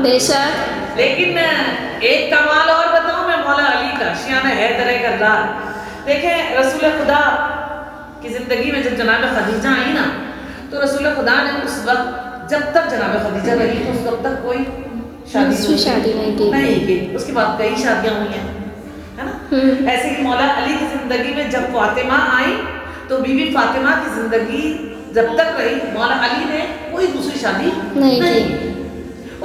بے شک. لیکن ایک کمال اور بتاؤں میں مولا علی کا، شیعہ حیدر کرار. دیکھیں رسول خدا کی زندگی میں جب جناب خدیجہ آئی نا تو رسول خدا نے اس وقت جب تک جناب خدیجہ رہی تو اس وقت تک کوئی شادی نہیں کی. اس کے بعد کئی شادیاں ہوئی ہیں ہے نا. ایسے ہی مولا علی کی زندگی میں جب فاطمہ آئی تو بی بی فاطمہ کی زندگی جب تک رہی مولا علی نے کوئی دوسری شادی نہیں کی.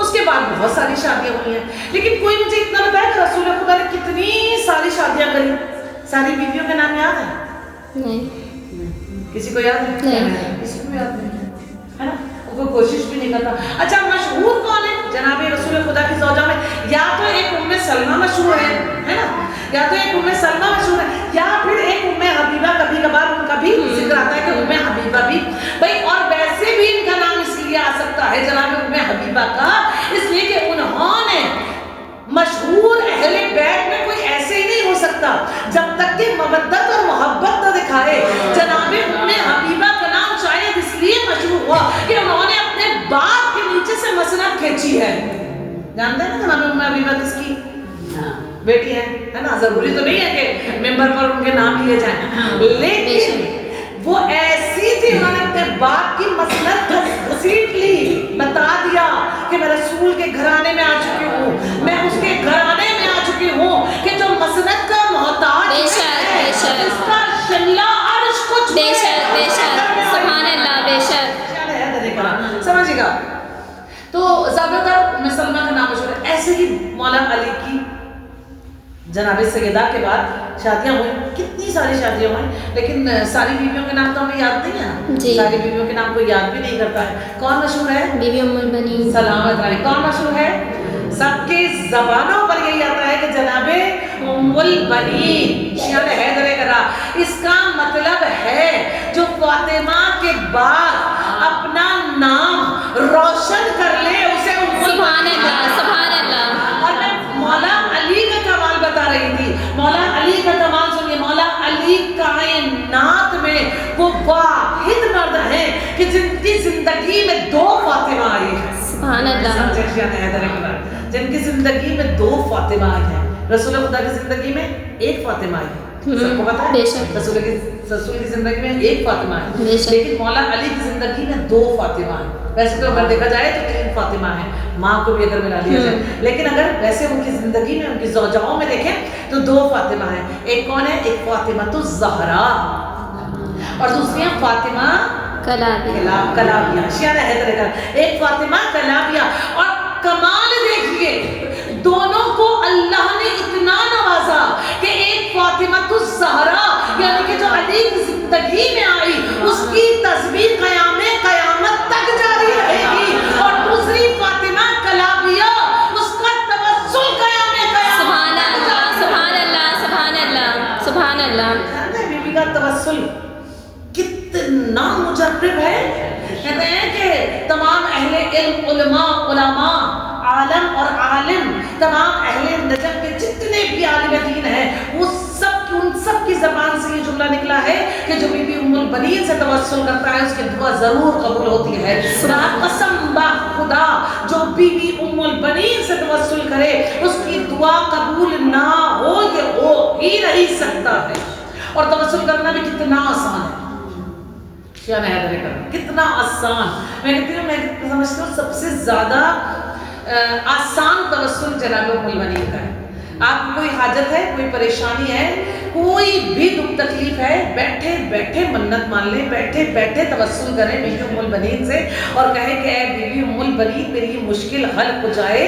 اس کے بعد بہت ساری شادیاں ہوئی ہیں، لیکن کوئی مجھے اتنا بتایا کہ رسول خدا نے کتنی ساری شادیاں کری. ساری بیویوں کے نام یاد ہیں؟ نہیں. کسی کو یاد ہے؟ نہیں. کسی کو یاد نہیں ہے نا. کوئی کوشش بھی نہیں کرتا. اچھا مشہور کون ہے جناب رسول خدا کی زوجہ میں؟ یا تو ایک ام سلمہ مشہور ہے نا، یا تو ایک ام سلمہ مشہور ہے، یا پھر ایک ام حبیبہ. کبھی کبھار ان کا بھی ذکر آتا ہے کہ ام حبیبہ بھی بھائی. اور ویسے بھی ان کا نام اس لیے آ سکتا ہے جناب ام حبیبہ کا اس لیے کہ انہوں نے مشہور اہل بیت میں کوئی ایسے ہی نہیں ہو سکتا جب تک کہ مودت اور محبت نہ دکھائے. جناب ام حبیبہ کا نام شاید اس لیے مشہور ہوا کہ انہوں نے اپنے باپ کے نیچے سے مسند کھینچی ہے. جانتے ہیں نا جناب ام حبیبہ کس کی بیٹی ہے نا. ضروری تو نہیں ہے کہ ممبر پر ان کے نام لیے جائیں، لیکن وہ ایسی تھی انہوں نے اپنے باپ کی مسند گھسیٹ لی. بتا دیا کہ میں رسول کے گھرانے میں آ چکی ہوں، میں اس کے گھرانے میں آ چکی ہوں کہ جو مسند کا محتاج ہے اس کا شملہ عرش کو چھوئے. بے شک بے شک. سبحان اللہ. بے شک. سمجھے گا. تو زیادہ تر مسلمہ کا نام مشہور ہے. ایسے ہی مولا علی کی جناب سیدہ کے بعد شادیاں ہوئی، کتنی ساری شادیاں ہوئیں، لیکن ساری بیویوں کے نام تو ہمیں یاد نہیں ہے. ساری بیویوں کے نام کوئی یاد بھی نہیں کرتا ہے. کون مشہور ہے؟ بی بی ام البنین سلامت رہے. کون مشہور ہے؟ سب کے زبانوں پر یہی آتا ہے کہ جناب ام البنین شیعہ حیدر کرار. اس کا مطلب ہے جو فاطمہ کے بعد اپنا نام روشن کر لے اسے ام البنین. سبحان اللہ. سبحان اللہ. اور میں مولا علی کا کمال بتا رہی تھی. مولا علی کا کمال سنیے. مولا علی کائنات میں وہ واحد مرد ہیں کہ جن کی زندگی میں دو فاطمہ آئی ہیں. سبحان اللہ. جن کی زندگی میں دو فاطمہ آئی ہیں. رسول خدا کی زندگی میں ایک فاطمہ آئی ہے. سب کو پتا ہے رسول کی زندگی میں ایک فاطمہ ہے، لیکن مولا علی کی زندگی میں دو فاطمہ ہیں. ویسے تو اگر دیکھا جائے تو تین فاطمہ ہیں، ماں کو بھی اگر ملا لیا جائے، لیکن اگر ویسے ان کی زندگی میں ان کی زوجاؤں میں دیکھیں تو دو فاطمہ ہیں. ایک کون ہے؟ ایک فاطمہ تو زہرا اور دوسری ہیں فاطمہ کلابیہ. شیعہ حیدر کرار. ایک فاطمہ کلابیہ. اور کمال دیکھیے دونوں کو اللہ نے اتنا نوازا کہ ایک فاطمہ تو زہرا یعنی کہ جو علی کی زندگی میں آئی اس کی تسبیح قیامت تک جاری رہے گی، اور دوسری فاطمہ کلابیہ اس کا توسل قیامت. سبحان اللہ. سبحان اللہ. سبحان اللہ. سبحان اللہ. بی بی کا توسل کتنا مجرب ہے. کہتے ہیں کہ تمام اہل علم علماء عالم اور عالم تمام اہل نجف کے جتنے بھی عالم دین ہیں وہ ان سب کی زبان سے یہ جملہ نکلا ہے کہ جو بی بی ام البنین سے توسل کرتا ہے اس کی دعا ضرور قبول ہوتی ہے. قسم با خدا جو بی بی ام البنین سے توسل کرے اس کی دعا قبول نہ ہو یہ ہو ہی نہیں سکتا ہے. اور توسل کرنا بھی کتنا آسان ہے. شیعہ حیدر کرار کتنا آسان. میں کہتی ہوں، میں سمجھتی ہوں سب سے زیادہ آسان توسل جناب ام البنین کا ہے. آپ کو کوئی حاجت ہے، کوئی پریشانی ہے، کوئی بھی دکھ تکلیف ہے، بیٹھے بیٹھے منت مان لیں، بیٹھے بیٹھے توسل کریں بی بی ام البنین سے اور کہیں کہ اے بی بی ام البنین میری یہ مشکل حل ہو جائے،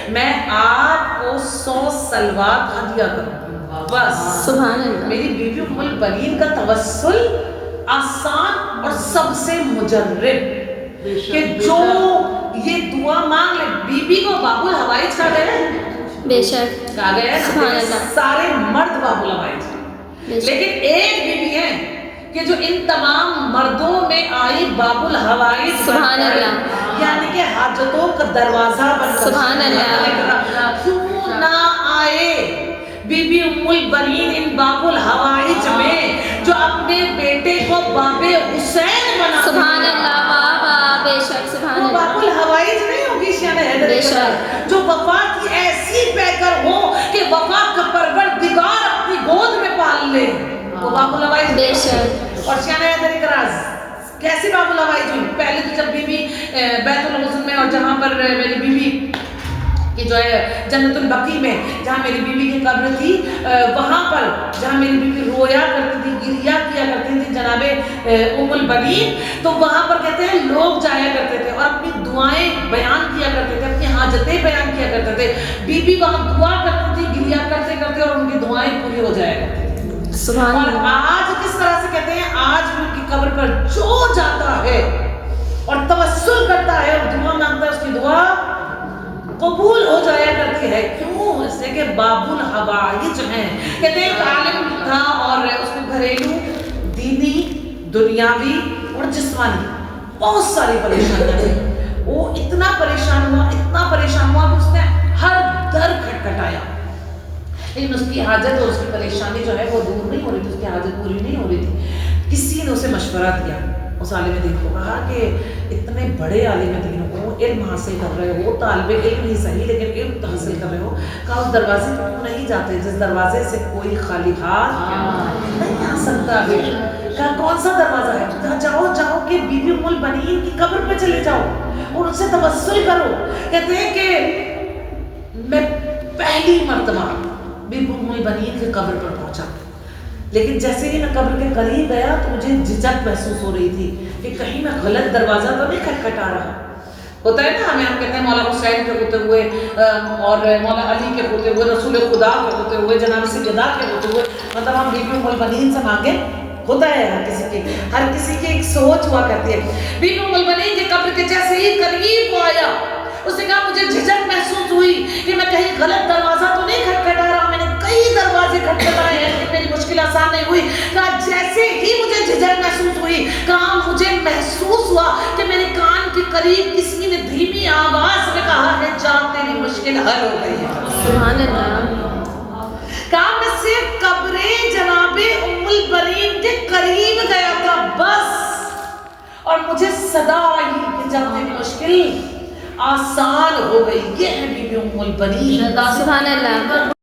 میں آپ کو 100 صلوات ہدیہ کروں بس. سبحان اللہ. میری بی بی ام البنین کا توسل آسان اور سب سے مجرب کہ جو یہ دعا مانگ لے. بی بی کو باب الحوائج کہا گیا ہے. بے شک. کہا گیا ہے سبحان اللہ. سارے مرد باب الحوائج، لیکن ایک بی بی ہے کہ جو ان تمام مردوں میں آئی باب الحوائج. سبحان اللہ. یعنی کہ حاجتوں کا دروازہ بن کر. سبحان اللہ. کیوں نہ آئے بی بی ام البنین ان باب الحوائج میں جو اپنے بیٹے کو باب حسین بنا. سبحان اللہ. واہ واہ. بے شک. سبحان وہ اللہ. باب الحوائج نہیں ہو ہوگی شان حیدر کرار جو وفا کی ایسی پیکر ہو کہ وفا کا پروردگار اپنی گود میں پال لے. وہ باب الہوائی بے شک. اور شان حیدر کرار کیسی باب الہوائی جو پہلے تو جب بی بی بیت الحسن میں اور جہاں پر میری بیوی کہ جو ہے جنت البقیع میں جہاں میری بیوی کی قبر تھی وہاں پر جہاں میری بیوی رویا کرتی تھی گریا کیا کرتی تھی جناب ام البنین تو وہاں پر کہتے ہیں لوگ جایا کرتے تھے اور اپنی دعائیں بیان کیا کرتے تھے اپنی حاجتیں بیان کیا کرتے تھے. بیوی وہاں دعا کرتی تھی گریا کرتے کرتے اور ان کی دعائیں پوری ہو جایا کرتی تھی. اور آج کس طرح سے کہتے ہیں آج بھی ان کی قبر پر جو جاتا ہے اور توسل کرتا ہے اور دعا مانگتا ہے اس کی دعا قبول ہو جایا کرتی ہے. کیوں؟ اس لیے کہ باب الحوائج ہیں. کہتے ہیں ایک عالم تھا اور اس کو گھریلو دینی دنیاوی اور جسمانی بہت ساری پریشانیاں تھیں. وہ اتنا پریشان ہوا کہ اس نے ہر در کھٹکھٹایا لیکن اس کی حاجت اور اس کی پریشانی جو ہے وہ دور نہیں ہو رہی تھی. اس کی حاجت پوری نہیں ہو رہی تھی. کسی نے اسے مشورہ دیا. اس عالم دین کو کہا کہ اتنے بڑے عالم دین ہو علم حاصل کر رہے ہو طالب علم ہی صحیح لیکن علم حاصل کر رہے ہو کہا اس دروازے پر کیوں نہیں جاتے جس دروازے سے کوئی خالی ہاتھ نہیں آ سکتا ہے. کہا کون سا دروازہ ہے؟ کہا جاؤ کہ بی بی ام البنین کی قبر پہ چلے جاؤ اور ان سے توسل کرو. کہتے ہیں کہ میں پہلی مرتبہ بی بی ام البنین کی قبر پر پہنچا لیکن جیسے ہی میں قبر کے قریب گیا تو مجھے جھجک محسوس ہو رہی تھی کہ کہیں میں غلط دروازہ تو نہیں کھٹکھٹا رہا. ہوتا ہے نا ہم کہتے ہیں مولا حسین کے ہوتے ہوئے اور مولا علی کے ہوتے ہوئے رسول خدا کے ہوتے ہوئے جناب سیدہ کے ہوتے ہوئے مطلب ہم بی بی ام البنین سے مانگے. ہوتا ہے ہر کسی کی ایک سوچ ہوا کرتی ہے. بی بی ام البنین کے قبر کے جیسے ہی قریب وہ آیا اس نے کہا مجھے جھجک محسوس ہوئی کہ میں کہیں غلط دروازہ تو نہیں کھٹکھٹا رہا. میں نے کئی دروازے کھٹکھٹائے ہیں لیکن میری مشکل آسان نہیں ہوئی. کہا جیسے ہی مجھے جھجک محسوس ہوئی کہا مجھے محسوس ہوا کہ میرے کان کے قریب کسی نے دھیمی آواز میں کہا ہے جا تیری مشکل حل ہو گئی ہے. سبحان اللہ. کہا میں صرف قبر جناب ام البنین کے قریب گیا تھا بس اور مجھے صدا آئی کہ جب تیری مشکل آسان ہو گئی. یہ ہے بی بی ام البنین. سبحان اللہ.